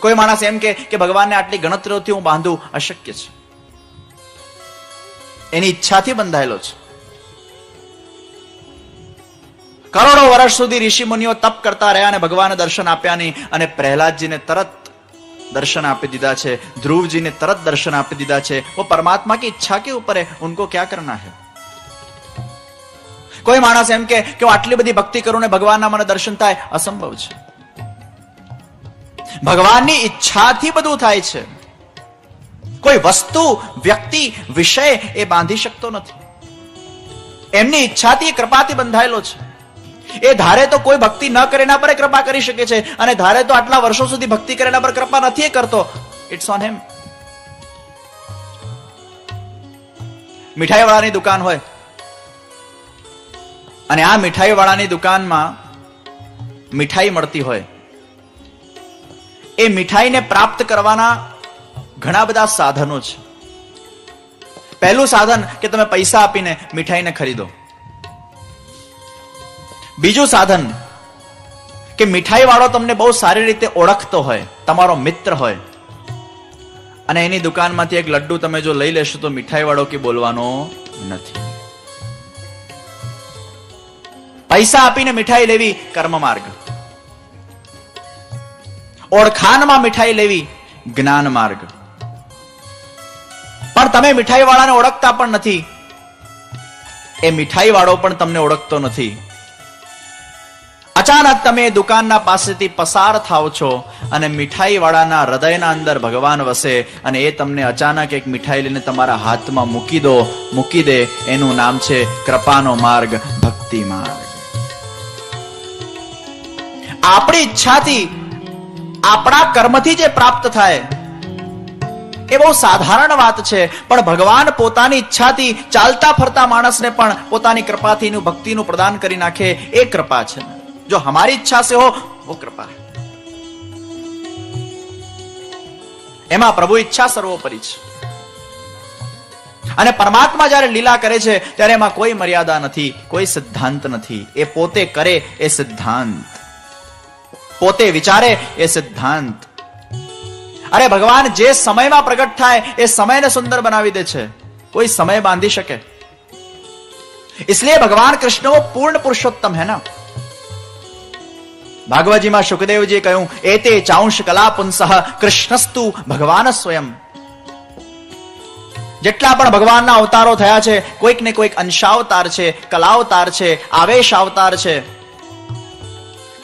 કોઈ માણસ એમ કે ભગવાનને આટલી ગણતરીઓથી હું બાંધું, અશક્ય છે. એની ઈચ્છાથી બંધાયેલો છે. કરોડો વર્ષ સુધી ઋષિ મુનિઓ તપ કરતા રહ્યા અને ભગવાન દર્શન આપ્યા નહીં, અને પ્રહલાદજીને તરત दर्शन આપી દીધા છે, ધ્રુવજીને તરત દર્શન આપી દીધા છે. वो परमात्मा की इच्छा के ऊपर है, उनको क्या करना है. કોઈ માણસ એમ કે હું આટલી બધી ભક્તિ કરું ને ભગવાનના મને દર્શન થાય, અસંભવ છે. ભગવાનની ઈચ્છાથી બધું થાય છે. કોઈ વસ્તુ, વ્યક્તિ, વિષય એ બાંધી શકતો નથી. એમની ઈચ્છાથી, કૃપાથી બંધાયેલો છે. એ ધારે તો કોઈ ભક્તિ ન કરે એના પર કૃપા કરી શકે છે, અને ધારે તો આટલા વર્ષો સુધી ભક્તિ કરે એના પર કૃપા નથી કરતો. It's on him. મીઠાઈ વાળાની દુકાન હોય અને આ મીઠાઈ વાળાની દુકાનમાં મીઠાઈ મળતી હોય. એ મીઠાઈને પ્રાપ્ત કરવાના ઘણા બધા સાધનો છે. પહેલું સાધન કે તમે પૈસા આપીને મીઠાઈને ખરીદો. બીજું સાધન કે મીઠાઈ વાળો તમને બહુ સારી રીતે ઓળખતો હોય, તમારો મિત્ર હોય, અને એની દુકાનમાંથી એક લડ્ડુ તમે જો લઈ લેશો તો મીઠાઈ વાળો કે બોલવાનો નથી. પૈસા આપીને મીઠાઈ લેવી કર્મ માર્ગ, ઓળખાણમાં મીઠાઈ લેવી જ્ઞાન માર્ગ. પણ તમે મીઠાઈ વાળાને ઓળખતા પણ નથી, એ મીઠાઈ વાળો પણ તમને ઓળખતો નથી. અચાનક તમે દુકાનના પાસેથી પસાર થાવ છો અને મીઠાઈ વાળાના હૃદયના અંદર ભગવાન વસે, અને એ તમને અચાનક એક મીઠાઈ લઈને તમારા હાથમાં મૂકી દે. એનું નામ છે કૃપાનો માર્ગ, ભક્તિ માર્ગ. આપણી ઈચ્છાથી, આપણા કર્મથી જે પ્રાપ્ત થાય એ બહુ સાધારણ વાત છે, પણ ભગવાન પોતાની ઈચ્છાથી ચાલતા ફરતા માણસને પણ પોતાની કૃપાથી ભક્તિનું પ્રદાન કરી નાખે, એ કૃપા છે. जो हमारी इच्छा से हो वो कृपा है. એમાં પ્રભુ ઈચ્છા સર્વોપરી છે. અને પરમાત્મા જ્યારે લીલા કરે છે ત્યારે એમાં કોઈ મર્યાદા નથી, કોઈ સિદ્ધાંત નથી. એ પોતે કરે એ સિદ્ધાંત, પોતે વિચારે એ સિદ્ધાંત. અરે ભગવાન જે સમયમાં પ્રગટ થાય એ સમયને સુંદર બનાવી દે છે. કોઈ સમય બાંધી શકે? इसलिए भगवान कृष्ण वो पूर्ण पुरुषोत्तम है ना. ભાગવતજીમાં શુકદેવજીએ કહ્યું, એતે ચાંશ કલા પુંસઃ કૃષ્ણસ્તુ ભગવાન સ્વયં. જેટલા પણ ભગવાનના અવતારો થયા છે, કોઈક ને કોઈક અંશાવતાર છે, કલાવતાર છે, આવેશ અવતાર છે.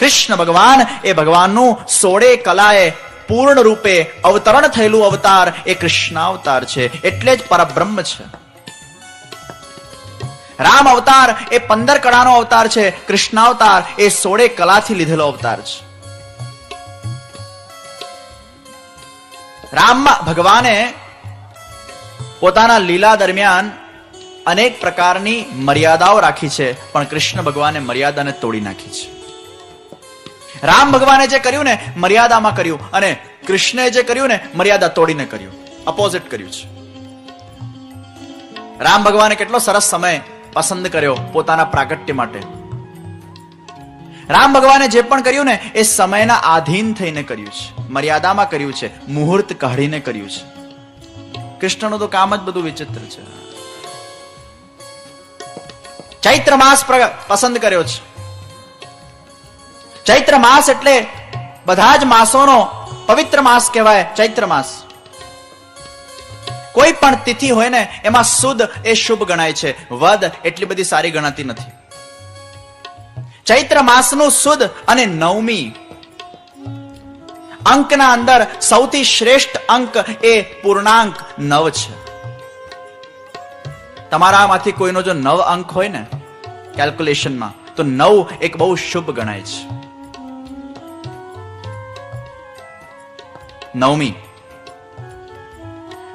કૃષ્ણ ભગવાન એ ભગવાનનું 16 કલાએ પૂર્ણ રૂપે અવતરણ થયેલું અવતાર એ કૃષ્ણાવતાર છે, એટલે જ પરબ્રહ્મ છે. રામ અવતાર એ 15 કળાનો અવતાર છે, કૃષ્ણાવતાર એ 16 કલાથી લીધેલો અવતાર છે. રામ ભગવાને પોતાના લીલા દરમિયાન અનેક પ્રકારની મર્યાદાઓ રાખી છે, પણ કૃષ્ણ ભગવાને મર્યાદાને તોડી નાખી છે. રામ ભગવાને જે કર્યું ને મર્યાદામાં કર્યું, અને કૃષ્ણે જે કર્યું ને મર્યાદા તોડીને કર્યું, અપોઝિટ કર્યું છે. રામ ભગવાને કેટલો સરસ સમય પસંદ કર્યો પોતાના પ્રાગટ્ય માટે. રામ ભગવાને જે પણ કર્યું ને એ સમયના આધીન થઈને કર્યું છે, મર્યાદામાં કર્યું છે, મુહૂર્ત કાઢીને કર્યું છે. કૃષ્ણનું તો કામ જ બધું વિચિત્ર છે. ચૈત્ર માસ પસંદ કર્યો છે. ચૈત્ર માસ એટલે બધા જ માસોનો પવિત્ર માસ કહેવાય ચૈત્ર માસ. કોઈ પણ તિથિ હોય ને એમાં સુદ એ શુભ ગણાય છે, વદ એટલી બધી સારી ગણાતી નથી. ચૈત્ર માસનું સુદ અને નવમી અંકના અંદર સૌથી શ્રેષ્ઠ અંક એ પૂર્ણાંક 9 છે. તમારામાંથી કોઈનો જો 9 અંક હોય ને કેલ્ક્યુલેશનમાં, તો 9 એક બહુ શુભ ગણાય છે. નવમી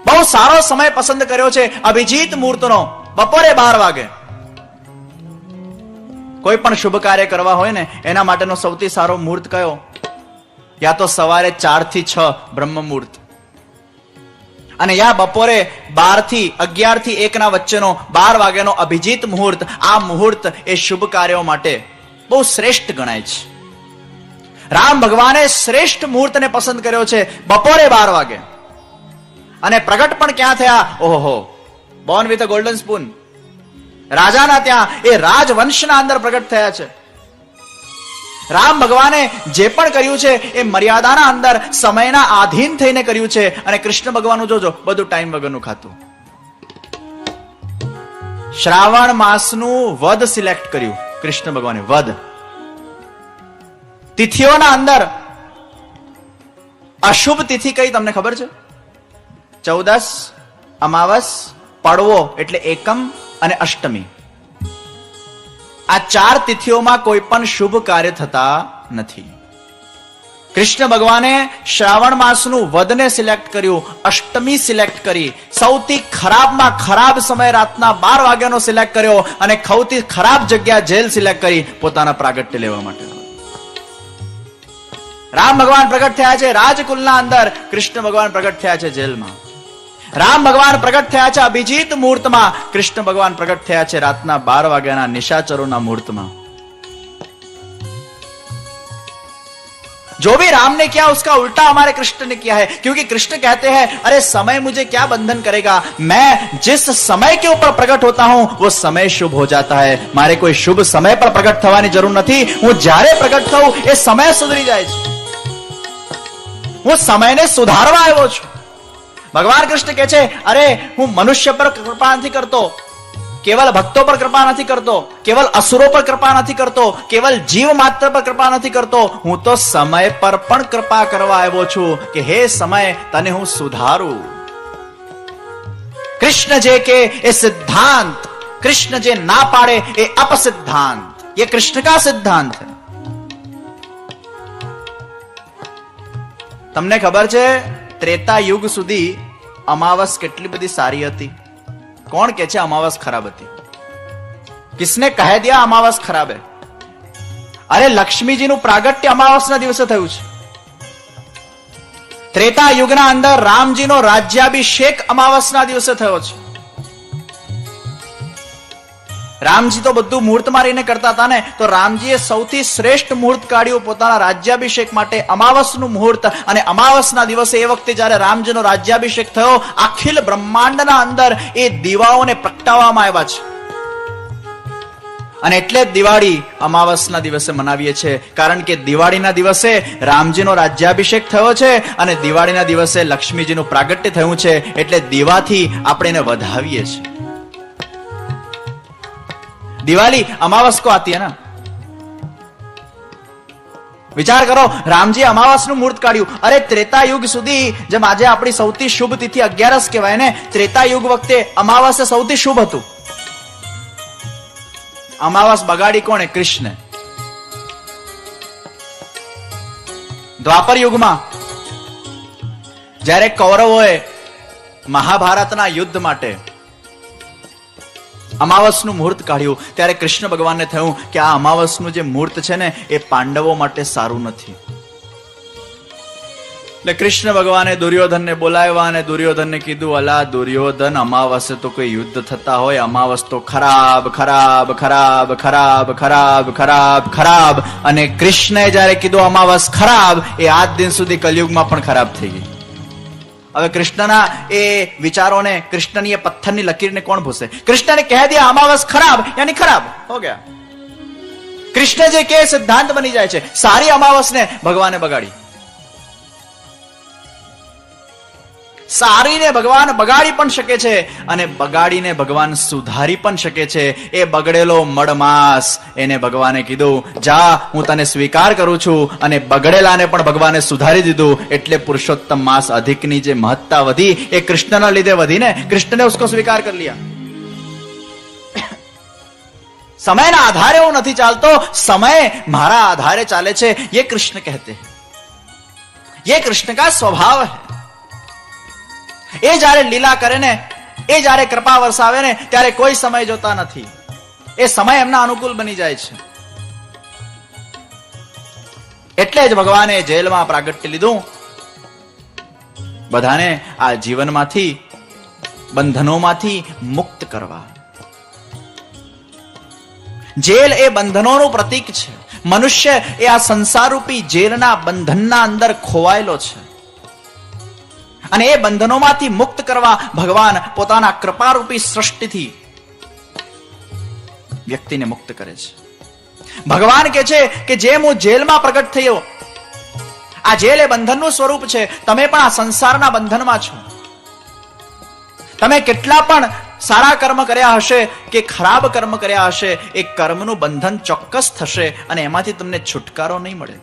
બહુ સારો સમય પસંદ કર્યો છે, અભિજીત મુહૂર્તનો, બપોરે 12 વાગે. કોઈ પણ શુભ કાર્ય કરવા હોય ને એના માટેનો સૌથી સારો મુહૂર્ત કયો? યા તો સવારે 4 થી 6 બ્રહ્મ મુહૂર્ત, અને યા બપોરે 12 થી 11 થી 1 ના વચ્ચેનો 12 વાગ્યાનો અભિજીત મુહૂર્ત. આ મુહૂર્ત એ શુભ કાર્યો માટે બહુ શ્રેષ્ઠ ગણાય છે. રામ ભગવાને શ્રેષ્ઠ મુહૂર્તને પસંદ કર્યો છે બપોરે 12 વાગે. અને પ્રગટ પણ ક્યાં થયા? ઓહો, Born with a golden spoon. રાજાના ત્યાં, એ રાજવંશના અંદર પ્રગટ થયા છે. રામ ભગવાને જે પણ કર્યું છે એ મર્યાદાના અંદર સમયના આધીન થઈને કર્યું છે. અને કૃષ્ણ ભગવાનનું જોજો, બધું ટાઈમ વગરનું ખાતું. શ્રાવણ માસનું વદ સિલેક્ટ કર્યું કૃષ્ણ ભગવાને, વદ. તિથિઓના અંદર અશુભ તિથિ કઈ તમને ખબર છે? 14, અમાવસ, પડવો એટલે એકમ અને અષ્ટમી. આ 4 તિથિઓમાં કોઈ પણ શુભ કાર્ય થતા નથી. કૃષ્ણ ભગવાને શ્રાવણ માસનું વદને સિલેક્ટ કર્યું, અષ્ટમી સિલેક્ટ કરી, સૌથી ખરાબમાં ખરાબ સમય રાતના 12 વાગ્યાનો સિલેક્ટ કર્યો અને સૌથી ખરાબ જગ્યા જેલ સિલેક્ટ કરી પોતાના પ્રાગટ્ય લેવા માટે. રામ ભગવાન પ્રગટ થયા છે રાજકુલના અંદર, કૃષ્ણ ભગવાન પ્રગટ થયા છે જેલમાં. રામ ભગવાન પ્રગટ થયા છે અભિજીત મુહૂર્તમાં, કૃષ્ણ ભગવાન પ્રગટ થયા છે રાતના 12 વાગ્યાના નિશાચરોના મુહૂર્તમાં. जो भी राम ने किया उसका उल्टा हमारे कृष्ण ने किया है, क्योंकि कृष्ण कहते हैं अरे समय मुझे क्या बंधन करेगा, मैं जिस समय के ऊपर प्रकट होता हूं वो समय शुभ हो जाता है. मारे कोई शुभ समय पर प्रकट થવાની જરૂર નથી. હું જ્યારે પ્રગટ થઉં એ સમય સુધરી જાય છે. હું સમયને સુધારવા આવ્યો છું. ભગવાન કૃષ્ણ કહે છે અરે હું મનુષ્ય પર કૃપા નથી કરતો, કેવલ ભક્તો પર કૃપા નથી કરતો, કેવલ અસુરો પર કૃપા નથી કરતો, કેવલ જીવ માત્ર પર કૃપા નથી કરતો, હું તો સમય પર પણ કૃપા કરવા આવ્યો છું કે હે સમય તને હું સુધારું. કૃષ્ણ જે કે એ સિદ્ધાંત, કૃષ્ણ જે ના પાડે એ અપસિદ્ધાંત. ये कृष्ण का सिद्धांत है. તમને ખબર છે ત્રેતા યુગ સુધી અમાવસ કેટલી બધી સારી હતી? કોણ કે છે અમાવસ ખરાબ હતી? किसने कह दिया અમાવસ ખરાબ है? અરે લક્ષ્મીજીનું પ્રાગટ્ય અમાવસના દિવસે થયું છે. ત્રેતા યુગના અંદર રામજીનો રાજ્યાભિષેક અમાવસના દિવસે થયો છે. રામજી તો બધું મુહૂર્ત મારીને કરતા હતા ને, તો રામજીએ સૌથી શ્રેષ્ઠ મુહૂર્ત કાઢ્યું પોતાના રાજ્યાભિષેક માટે, અમાવસનું મુહૂર્ત. અને અમાવસના દિવસે એ વખતે જયારે રામજીનો રાજ્યાભિષેક થયો, અખિલ બ્રહ્માંડના અંદર એ દીવાઓને પ્રગટાવવામાં આવ્યા છે. અને એટલે જ દિવાળી અમાવસના દિવસે મનાવીએ છીએ, કારણ કે દિવાળીના દિવસે રામજીનો રાજ્યાભિષેક થયો છે અને દિવાળીના દિવસે લક્ષ્મીજીનું પ્રાગટ્ય થયું છે, એટલે દીવાથી આપણે એને વધાવીએ છીએ. दिवाली अमावस को आती है ना. विचार करो, रामजी अमावस નું મુહૂર્ત કાઢ્યું. અરે ત્રેતા યુગ સુધી, જેમ આજે આપણી સૌથી શુભ તિથિ 11 કહેવાય ને, ત્રેતા યુગ વખતે અમાવસ સૌથી શુભ હતું. અમાવસ બગાડી કોણે? કૃષ્ણ. દ્વાપર યુગમાં જ્યારે કૌરવોએ મહાભારતના યુદ્ધ માટે અમાવસનું મુહૂર્ત કાઢ્યું, ત્યારે કૃષ્ણ ભગવાનને થયું કે આ અમાવસનું જે મુહૂર્ત છે ને એ પાંડવો માટે સારું નથી. એટલે કૃષ્ણ ભગવાને દુર્યોધનને બોલાવ્યા અને દુર્યોધનને કીધું, અલા દુર્યોધન, અમાવસે તો કોઈ યુદ્ધ થતા હોય, અમાવસ તો ખરાબ ખરાબ ખરાબ ખરાબ ખરાબ ખરાબ ખરાબ. અને કૃષ્ણએ જયારે કીધું અમાવસ ખરાબ, એ આજ દિન સુધી કલયુગમાં પણ ખરાબ થઈ ગઈ. હવે કૃષ્ણના એ વિચારોને, કૃષ્ણની એ પથ્થરની લકીરને કોણ ભૂસે? કૃષ્ણને કહે દિયા અમાવસ ખરાબ યાની ખરાબ હો ગયા. કૃષ્ણ જે કે સિદ્ધાંત બની જાય છે. સારી અમાવસને ભગવાને બગાડી, સારીને ભગવાન બગાડી પણ શકે છે અને બગાડીને ભગવાન સુધારી પણ શકે છે. એ બગડેલો મળમાસ, એને ભગવાને કીધું જા હું તને સ્વીકાર કરું છું, અને બગડેલાને પણ ભગવાને સુધારી દીધું. એટલે પુરુષોત્તમ માસ અધિકની જે મહત્તા વધી એ કૃષ્ણના લીધે વધીને, કૃષ્ણને ઉસકો સ્વીકાર કરી लिया. સમયના આધારે હું નથી ચાલતો, સમય મારા આધારે ચાલે છે. ये कृष्ण कहते हैं, ये कृष्ण का स्वभाव है. એ જયારે લીલા કરે ને, એ જયારે કૃપા વરસાવે ને, ત્યારે કોઈ સમય જોતા નથી. એ સમય એમના અનુકૂળ બની જાય છે. એટલે જ ભગવાને જેલમાં પ્રાગટ્ય લીધું, બધાને આ જીવનમાંથી, બંધનોમાંથી મુક્ત કરવા. જેલ એ બંધનોનું પ્રતીક છે, મનુષ્ય એ આ સંસારરૂપી જેલના બંધનના અંદર ખોવાયેલો છે અને એ બંધનોમાંથી મુક્ત કરવા ભગવાન પોતાના કૃપારૂપી સૃષ્ટિથી વ્યક્તિને મુક્ત કરે છે. ભગવાન કહે છે કે જેમ હું જેલમાં પ્રગટ થયો, આ જેલ એ બંધનનું સ્વરૂપ છે, તમે પણ આ સંસારના બંધનમાં છો. તમે કેટલા પણ સારા કર્મ કર્યા હશે કે ખરાબ કર્મ કર્યા હશે, એ કર્મનું બંધન ચોક્કસ થશે અને એમાંથી તમને છુટકારો નહીં મળે.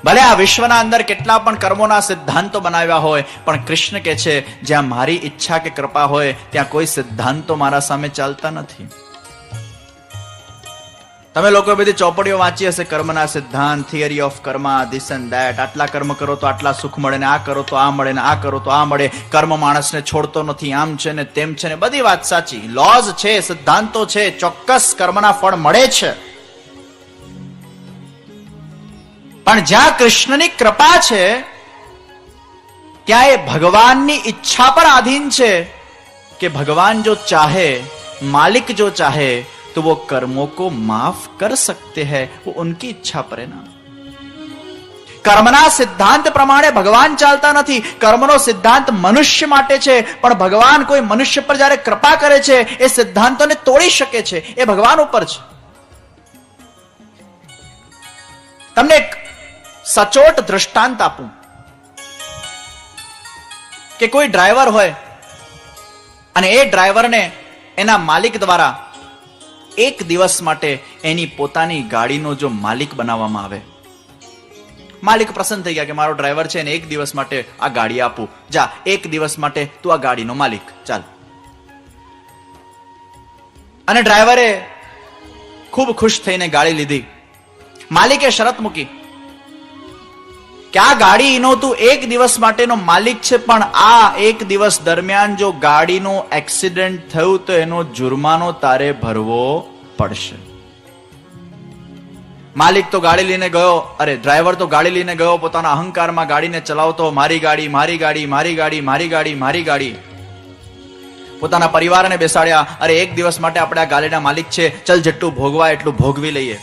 ભલે આ વિશ્વના અંદર કેટલા પણ કર્મોના સિદ્ધાંતો બનાવ્યા હોય, પણ કૃષ્ણ કહે છે જ્યાં મારી ઈચ્છા કે કૃપા હોય ત્યાં કોઈ સિદ્ધાંતો મારા સામે ચાલતા નથી. તમે લોકો બધી ચોપડીઓ વાંચી હશે, કર્મના સિદ્ધાંત, theory of Karma, this and that. આટલા કર્મ કરો તો આટલા સુખ મળે ને આ કરો તો આ મળે ને આ કરો તો આ મળે. કર્મ માણસને છોડતો નથી, આમ છે ને તેમ છે ને. બધી વાત સાચી, લોઝ છે, સિદ્ધાંતો છે, ચોક્કસ કર્મના ફળ મળે છે. પણ જ્યાં કૃષ્ણની કૃપા છે ત્યાં એ ભગવાનની ઈચ્છા પર આધીન છે कि भगवान जो चाहे, मालिक जो चाहे तो वो कर्मों को माफ कर सकते हैं, वो उनकी इच्छा पर है ना. કર્મના સિદ્ધાંત પ્રમાણે ભગવાન ચાલતા નથી. કર્મનો સિદ્ધાંત મનુષ્ય માટે છે, પણ ભગવાન કોઈ મનુષ્ય પર જ્યારે કૃપા કરે છે એ સિદ્ધાંતોને તોડી શકે છે, એ ભગવાન ઉપર છે. તમને એક સચોટ દ્રષ્ટાંત આપું કે કોઈ ડ્રાઈવર હોય અને એ ડ્રાઈવરને એના માલિક દ્વારા એક દિવસ માટે એની પોતાની ગાડીનો જો માલિક બનાવવામાં આવે. માલિક પ્રસન્ન થઈ ગયા કે મારો ડ્રાઈવર છે ને એક દિવસ માટે આ ગાડી આપું, જા એક દિવસ માટે તું આ ગાડીનો માલિક, ચાલ. અને ડ્રાઈવરે ખૂબ ખુશ થઈને ગાડી લીધી. માલિકે શરત મૂકી કે આ ગાડીનો તું એક દિવસ માટેનો માલિક છે, પણ આ એક દિવસ દરમિયાન જો ગાડીનો એક્સિડન્ટ થયું તો એનો જુર્માનો તારે ભરવો પડશે. માલિક તો ગાડી લઈને ગયો, ડ્રાઈવર તો ગાડી લઈને ગયો, પોતાના અહંકારમાં ગાડીને ચલાવતો, મારી ગાડી મારી ગાડી મારી ગાડી મારી ગાડી મારી ગાડી. પોતાના પરિવારને બેસાડ્યા, એક દિવસ માટે આપણે આ ગાડીના માલિક છે, ચલ જેટલું ભોગવા એટલું ભોગવી લઈએ.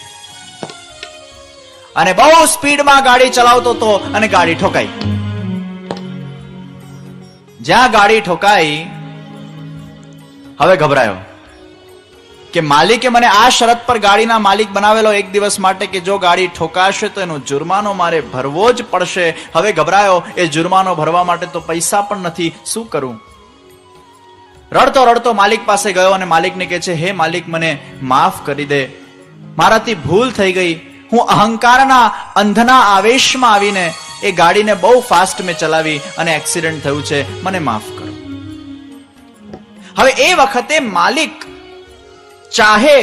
અને બહુ સ્પીડમાં ગાડી ચલાવતો હતો અને ગાડી ઠોકાઈ. જ્યાં ગાડી ઠોકાઈ, હવે ગભરાયો કે માલિકે મને આ શરત પર ગાડીના માલિક બનાવેલો એક દિવસ માટે કે જો ગાડી ઠોકાશે તો એનો જુર્માનો મારે ભરવો જ પડશે. હવે ગભરાયો, એ જુર્માનો ભરવા માટે તો પૈસા પણ નથી, શું કરું? રડતો રડતો માલિક પાસે ગયો અને માલિકને કહે છે, હે માલિક, મને માફ કરી દે, મારાથી ભૂલ થઈ ગઈ. હું અહંકારના અંધના આવેશમાં આવીને એ ગાડીને બહુ ફાસ્ટ મેં ચલાવી અને એક્સિડન્ટ થયું છે, મને માફ કરો. હવે એ વખતે માલિક ચાહે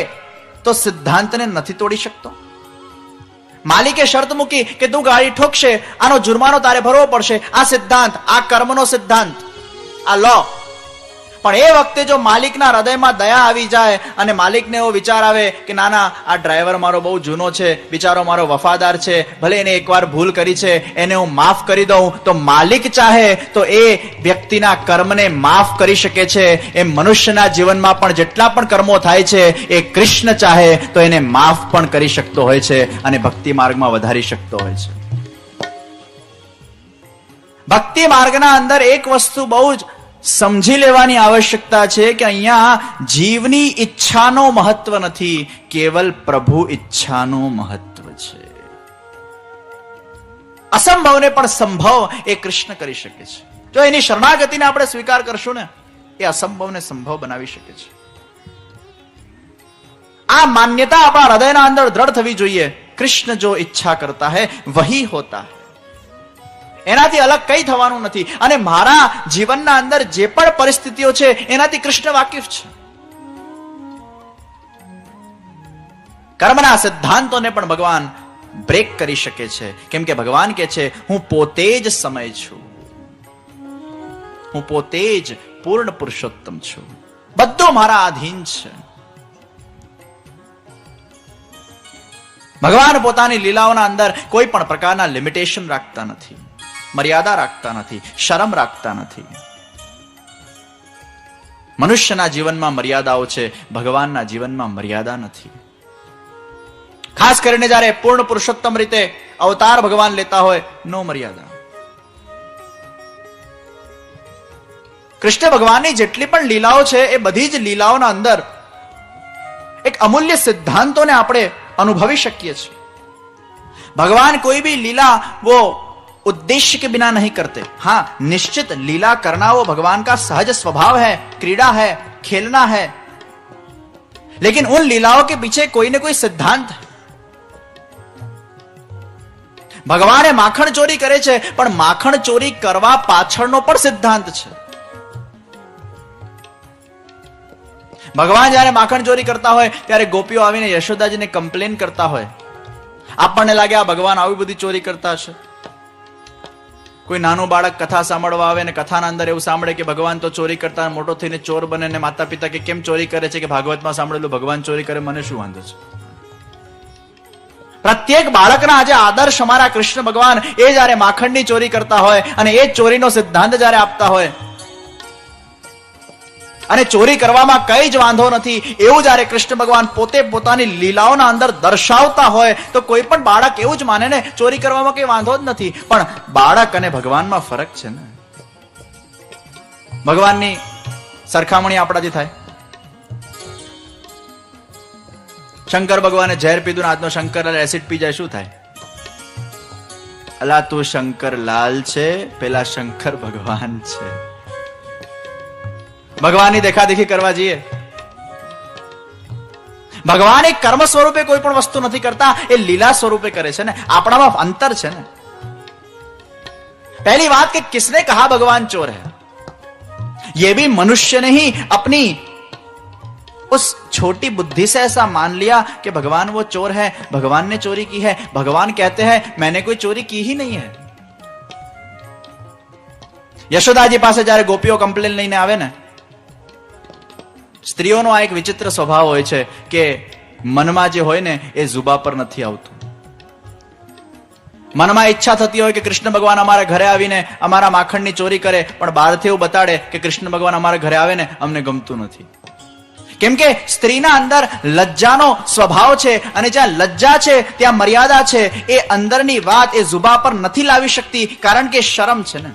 તો સિદ્ધાંતને નથી તોડી શકતો. માલિકે શરત મૂકી કે તું ગાડી ઠોકશે, આનો જુર્માનો તારે ભરવો પડશે. આ સિદ્ધાંત, આ કર્મનો સિદ્ધાંત, આ લો. પણ એ વખતે જો માલિકના હૃદયમાં દયા આવી જાય અને માલિકને એવો વિચાર આવે કે ના ના, આ ડ્રાઈવર મારો બહુ જૂનો છે, બિચારો મારો વફાદાર છે, ભલે એને એકવાર ભૂલ કરી છે, એને હું માફ કરી દઉં, તો માલિક ચાહે તો એ વ્યક્તિના કર્મને માફ કરી શકે છે. એ મનુષ્યના જીવનમાં પણ જેટલા પણ કર્મો થાય છે એ કૃષ્ણ ચાહે તો એને માફ પણ કરી શકતો હોય છે અને ભક્તિ માર્ગમાં વધારી શકતો હોય છે. ભક્તિ માર્ગના અંદર એક વસ્તુ બહુ જ સમજી લેવાની આવશ્યકતા છે કે અહીંયા જીવની ઈચ્છાનો મહત્વ નથી, કેવલ પ્રભુ ઈચ્છાનો મહત્વ છે. અસંભવને પણ સંભવ એ કૃષ્ણ કરી શકે છે. જો એની શરણાગતિને આપણે સ્વીકાર કરશું ને, એ અસંભવને સંભવ બનાવી શકે છે. આ માન્યતા આપણા હૃદયના અંદર દ્રઢ થવી જોઈએ. કૃષ્ણ જો ઈચ્છા કરતા હૈ વહી હોતા હૈ, એનાથી અલગ કઈ થવાનું નથી. અને મારા જીવનના અંદર જે પણ પરિસ્થિતિઓ છે એનાથી કૃષ્ણ વાકેફ છે. કર્મના સિદ્ધાંતોને પણ ભગવાન બ્રેક કરી શકે છે, કેમ કે ભગવાન કહે છે, હું પોતે જ સમય છું, હું પોતે જ પૂર્ણ પુરુષોત્તમ છું, બધું મારા આધીન છે. ભગવાન પોતાની લીલાઓના અંદર કોઈ પણ પ્રકારના લિમિટેશન રાખતા નથી, મર્યાદા રાખતા નથી, શરમ રાખતા નથી. મનુષ્યના જીવનમાં મર્યાદાઓ છે, ભગવાનના જીવનમાં મર્યાદા નથી. ખાસ કરીને જ્યારે પૂર્ણ પુરુષોત્તમ રીતે અવતાર ભગવાન લેતા હોય, નો મર્યાદા. કૃષ્ણ ભગવાનની જેટલી પણ લીલાઓ છે એ બધી જ લીલાઓના અંદર એક અમૂલ્ય સિદ્ધાંતોને આપણે અનુભવી શકીએ છીએ. भगवान कोई भी लीला वो उद्देश्य के बिना नहीं करते. हाँ, निश्चित लीला करना वो भगवान का सहज स्वभाव है, क्रीड़ा है, खेलना है, लेकिन उन लीलाओं के पीछे कोई ना कोई सिद्धांत है. ભગવાને માખણ ચોરી કરે છે, પણ માખણ ચોરી કરવા પાછળનો પણ સિદ્ધાંત છે. ભગવાન જ્યારે માખણ ચોરી કરતા હોય ત્યારે ગોપીઓ આવીને યશોદાજીને કમ્પ્લેન કરતા હોય. આપણને લાગે આ ભગવાન આવી બધી ચોરી કરતા હશે. કોઈ નાનું બાળક કથા સાંભળવા આવે ને કથાના અંદર એવું સાંભળે કે ભગવાન તો ચોરી કરતા, મોટો થઈને ચોર બને ને માતા પિતા કે કેમ ચોરી કરે છે, કે ભાગવતમાં સાંભળેલું ભગવાન ચોરી કરે, મને શું વાંધો છે. પ્રત્યેક બાળકના આજે આદર્શ અમારા કૃષ્ણ ભગવાન એ જયારે માખણની ચોરી કરતા હોય અને એ ચોરીનો સિદ્ધાંત જયારે આપતા હોય અને ચોરી કરવામાં કઈ જ વાંધો નથી એવું જયારે કૃષ્ણ ભગવાન પોતે પોતાની લીલાઓના અંદર દર્શાવતા હોય તો કોઈ પણ બાળક એવું જ માને ને ચોરી કરવામાં કઈ વાંધો જ નથી. પણ બાળક અને ભગવાનમાં ફરક છે ને. ભગવાનની સરખામણી આપણાથી થાય. શંકર ભગવાને ઝેર પીધું ને આજનો શંકરલાલ એસિડ પી જાય, શું થાય? અલા તું શંકરલાલ છે, પેલા શંકર ભગવાન છે. ભગવાનની દેખાદેખી કરવા જઈએ. ભગવાન એક કર્મ સ્વરૂપે કોઈ પણ વસ્તુ નથી કરતા, એ લીલા સ્વરૂપે કરે છે ને. આપણામાં અંતર છે ને. पहली बात कि किसने कहा भगवान चोर है? ये भी मनुष्य ने ही अपनी उस छोटी बुद्धि से ऐसा मान लिया कि भगवान वो चोर है, भगवान ने चोरी की है. भगवान कहते हैं मैंने कोई चोरी की ही नहीं है. યશોદાજી પાસે જયારે ગોપીઓ કમ્પ્લેન લઈને આવે ને, સ્ત્રીઓનો આ એક વિચિત્ર સ્વભાવ હોય છે કે મનમાં જે હોય ને એ જુબા પર નથી આવતું. મનમાં ઈચ્છા થતી હોય કે કૃષ્ણ ભગવાન અમારા ઘરે આવીને અમારા માખણની ચોરી કરે, પણ બહારથી એવું બતાડે કે કૃષ્ણ ભગવાન અમારા ઘરે આવે ને અમને ગમતું નથી. કેમ કે સ્ત્રીના અંદર લજ્જાનો સ્વભાવ છે અને જ્યાં લજ્જા છે ત્યાં મર્યાદા છે. એ અંદરની વાત એ જુબા પર નથી લાવી શકતી, કારણ કે શરમ છે ને.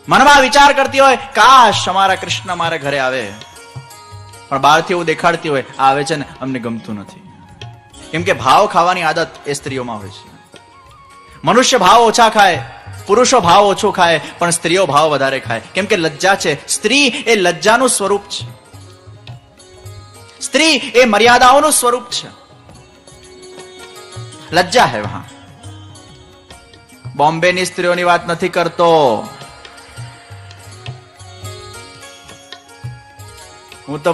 મનમાં વિચાર કરતી હોય કાશ અમારા કૃષ્ણ મારા ઘરે આવે, પણ બહારથી એવું દેખાડતી હોય આવે છે ને અમને ગમતું નથી. કેમ કે ભાવ ખાવાની આદત એ સ્ત્રીઓમાં હોય છે. મનુષ્ય ભાવ ઓછા ખાય, પુરુષો ભાવ ઓછો ખાય, પણ સ્ત્રીઓ ભાવ વધારે ખાય. કેમ કે લજ્જા છે. સ્ત્રી એ લજ્જાનું સ્વરૂપ છે. સ્ત્રી એ મર્યાદાઓનું સ્વરૂપ છે. લજ્જા હે વહાં. બોમ્બેની સ્ત્રીઓની વાત નથી કરતો. હું તો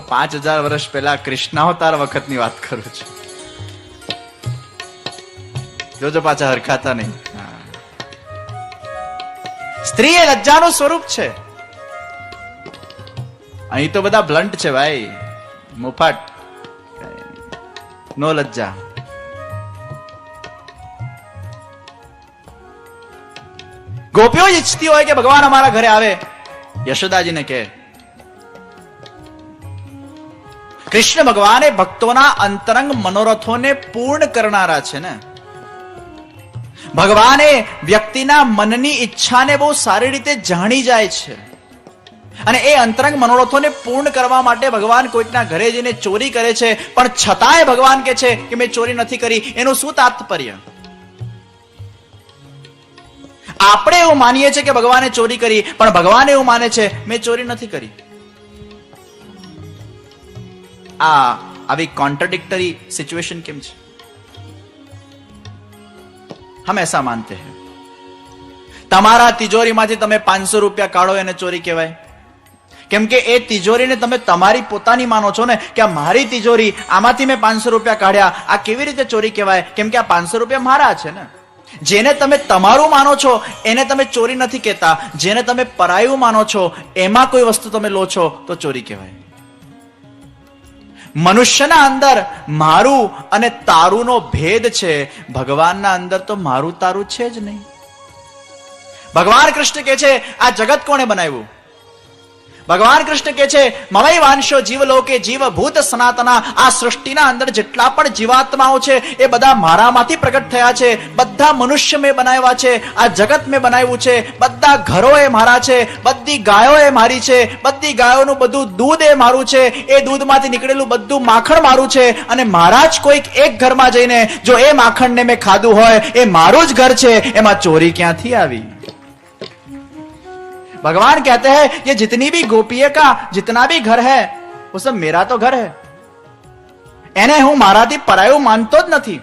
5000 વર્ષ પહેલા કૃષ્ણાવતાર વખતની વાત કરું છું. જોજો પાછા હરખાતા નહીં. સ્ત્રી એ લજ્જાનું સ્વરૂપ છે. અહીં તો બધા બ્લન્ટ છે ભાઈ, મુફાટ, નો લજ્જા. ગોપીઓ જ ઈચ્છતી હોય કે ભગવાન અમારા ઘરે આવે. યશોદાજીને કહે કૃષ્ણ ભગવાન એ ભક્તોના અંતરંગ મનોરથોને પૂર્ણ કરનારા છે ને. ભગવાન એ વ્યક્તિના મનની ઈચ્છાને બહુ સારી રીતે જાણી જાય છે અને એ અંતરંગ મનોરથોને પૂર્ણ કરવા માટે ભગવાન કોઈકના ઘરે જઈને ચોરી કરે છે, પણ છતાંય ભગવાન કહે છે કે મેં ચોરી નથી કરી. એનું શું તાત્પર્ય? આપણે એવું માનીએ છીએ કે ભગવાને ચોરી કરી, પણ ભગવાન એવું માને છે મેં ચોરી નથી કરી. આવી कॉन्ट्रडिक्टरी सिचुएशन કેમ છે? हम ऐसा मानते हैं. તમારા તિજોરીમાંથી તમે 500 રૂપિયા કાઢો એને ચોરી કહેવાય? કેમ કે એ તિજોરીને તમે તમારી પોતાની માનો છો ને, કે આ મારી તિજોરી, આમાંથી મેં 500 રૂપિયા કાઢ્યા, આ કેવી રીતે ચોરી કહેવાય? કેમ કે આ 500 રૂપિયા મારા છે ને. જેને તમે તમારું માનો છો એને તમે ચોરી નથી કહેતા. જેને તમે પરાયું માનો છો એમાં કોઈ વસ્તુ તમે લો છો તો ચોરી કહેવાય. મનુષ્યના અંદર મારું અને તારુંનો ભેદ છે. ભગવાનના અંદર તો મારું તારું છે જ નહીં. ભગવાન કૃષ્ણ કે છે આ જગત કોણે બનાવ્યું? ભગવાન કૃષ્ણ કે છે મમૈ વાંશો જીવલોકે જીવભૂત સનાતના. આ સૃષ્ટિના અંદર જેટલા પણ જીવાત્માઓ છે એ બધા મારામાંથી પ્રગટ થયા છે. બધા મનુષ્ય મેં બનાવ્યા છે. આ જગત મેં બનાવ્યું છે. બધા ઘરો એ મારા છે. બધી ગાયો એ મારી છે. બધી ગાયોનું બધું દૂધ એ મારું છે. એ દૂધમાંથી નીકળેલું બધું માખણ મારું છે. અને મારા જ કોઈક એક ઘરમાં જઈને જો એ માખણને મેં ખાધું હોય, એ મારું જ ઘર છે, એમાં ચોરી ક્યાંથી આવી? भगवान कहते हैं ये जितनी भी गोपियों का जितना भी घर है वो सब मेरा तो घर है. એને હું મારાથી પરાયું માનતો જ નથી.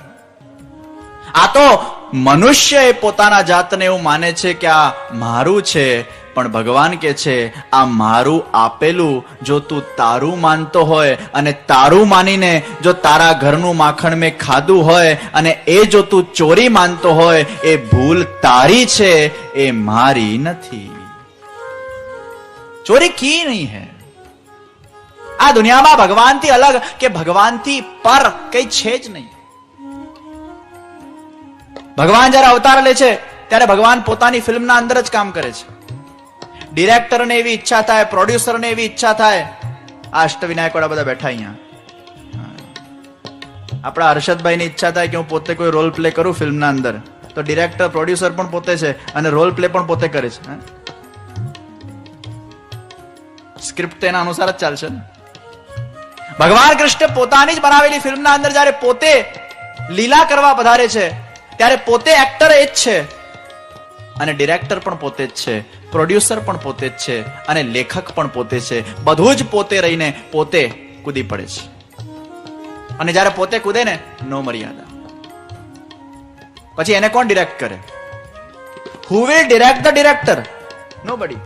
આ તો મનુષ્ય એ પોતાના જાતને એવું માને છે કે આ મારું છે, પણ ભગવાન કે છે આ મારું આપેલું જો તું તારું માનતો હોય અને તારું માનીને જો તારા ઘરનું માખણ મેં ખાધું હોય અને એ જો તું ચોરી માનતો હોય, એ ભૂલ તારી છે, એ મારી નથી. ચોરી की नहीं है. આ દુનિયામાં ભગવાનથી અલગ કે ભગવાનથી પર કઈ છે જ નહીં. ભગવાન જયારે અવતાર લે છે ત્યારે ભગવાન પોતાની ફિલ્મના અંદર જ કામ કરે છે. ડિરેક્ટરને એવી ઈચ્છા થાય, પ્રોડ્યુસરને એવી ઈચ્છા થાય. આ અષ્ટવિનાયક વાળા બધા બેઠા અહીંયા. આપણા હર્ષદભાઈની ઈચ્છા થાય કે હું પોતે કોઈ રોલ પ્લે કરું ફિલ્મના અંદર, તો ડિરેક્ટર પ્રોડ્યુસર પણ પોતે છે અને રોલ પ્લે પણ પોતે કરે છે. સ્ક્રિપ્ટ એના અનુસાર જ ચાલશે ને. ભગવાન કૃષ્ણ પોતાની જ બનાવેલી ફિલ્મના અંદર જયારે પોતે લીલા કરવા પધારે છે ત્યારે પોતે એક્ટર એ જ છે અને ડિરેક્ટર પણ પોતે જ છે, પ્રોડ્યુસર પણ પોતે જ છે અને લેખક પણ પોતે છે. બધું જ પોતે રહીને પોતે કૂદી પડે છે. અને જયારે પોતે કૂદે ને નો મર્યાદા, પછી એને કોણ ડિરેક્ટ કરે? Who will direct the director? Nobody.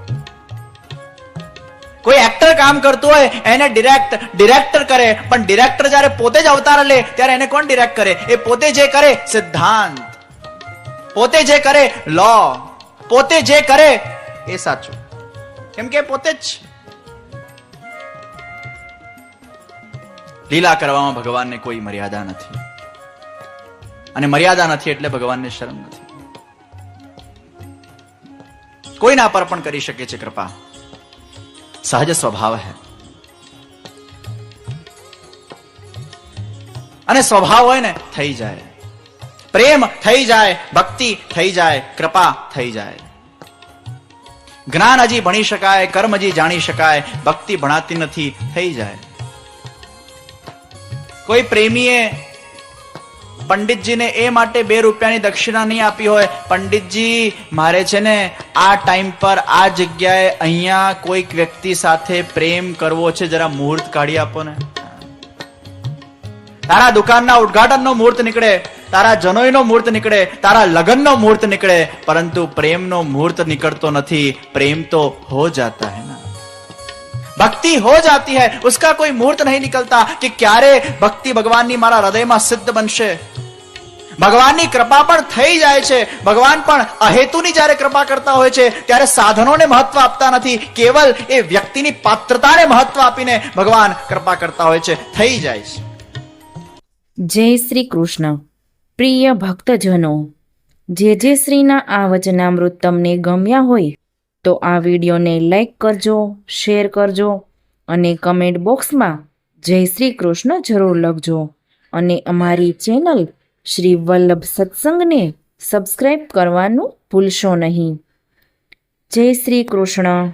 કોઈ એક્ટર કામ કરતું હોય એને ડિરેક્ટર કરે, પણ ડિરેક્ટર જયારે પોતે જ અવતાર લે ત્યારે એને કોણ ડિરેક્ટ કરે? એ પોતે જે કરે સિદ્ધાંત, પોતે જે કરે લો, પોતે જે કરે એ સાચું, કેમ કે પોતે જ લીલા કરવામાં ભગવાનને કોઈ મર્યાદા નથી. અને મર્યાદા નથી એટલે ભગવાનને શરમ નથી. કોઈના પર પણ કરી શકે છે કૃપા, સહજ સ્વભાવ है. અને સ્વભાવ હોય ને થઈ જાય, પ્રેમ થઈ જાય, ભક્તિ થઈ જાય, કૃપા થઈ જાય. જ્ઞાન હજી ભણી શકાય, કર્મ હજી જાણી શકાય, ભક્તિ ભણાતી નથી, થઈ જાય. કોઈ પ્રેમીએ પંડિતજીને એ માટે 2 રૂપિયાની દક્ષિણા નહીં આપી હોય, પંડિતજી મારે છે ને આ ટાઈમ પર આ જગ્યાએ અહીંયા કોઈક વ્યક્તિ સાથે પ્રેમ કરવો છે, જરા મુહૂર્ત કાઢી આપો ને. તારા દુકાનના ઉદ્ઘાટનનો મુહૂર્ત નીકળે, તારા જનોઈનો મુહૂર્ત નીકળે, તારા લગ્નનો મુહૂર્ત નીકળે, પરંતુ પ્રેમનો મુહૂર્ત નીકળતો નથી. પ્રેમ તો હો જાતા હૈ ના, भक्ति हो जाती है, उसका कोई मुहूर्त नहीं निकलता कि क्यारे भक्ति भगवाननी मारा हृदयમાં સિદ્ધ બનશે. ભગવાનની કૃપા પણ થઈ જાય છે. ભગવાન પણ અહેતુની જ્યારે કૃપા કરતા હોય છે ત્યારે સાધનોને મહત્વ આપતા નથી, કેવલ એ વ્યક્તિની પાત્રતાને મહત્વ આપીને ભગવાન કૃપા કરતા હોય છે, થઈ જાય છે. જય શ્રી કૃષ્ણ. પ્રિય ભક્તજનો, જે શ્રીના આ વચનામૃત તમને ગમ્યા હોય તો આ વિડીયોને લાઈક કરજો, શેર કરજો અને કમેન્ટ બોક્સમાં જય શ્રી કૃષ્ણ જરૂર લખજો. અને અમારી ચેનલ શ્રી વલ્લભ સત્સંગને સબસ્ક્રાઈબ કરવાનું ભૂલશો નહીં. જય શ્રી કૃષ્ણ.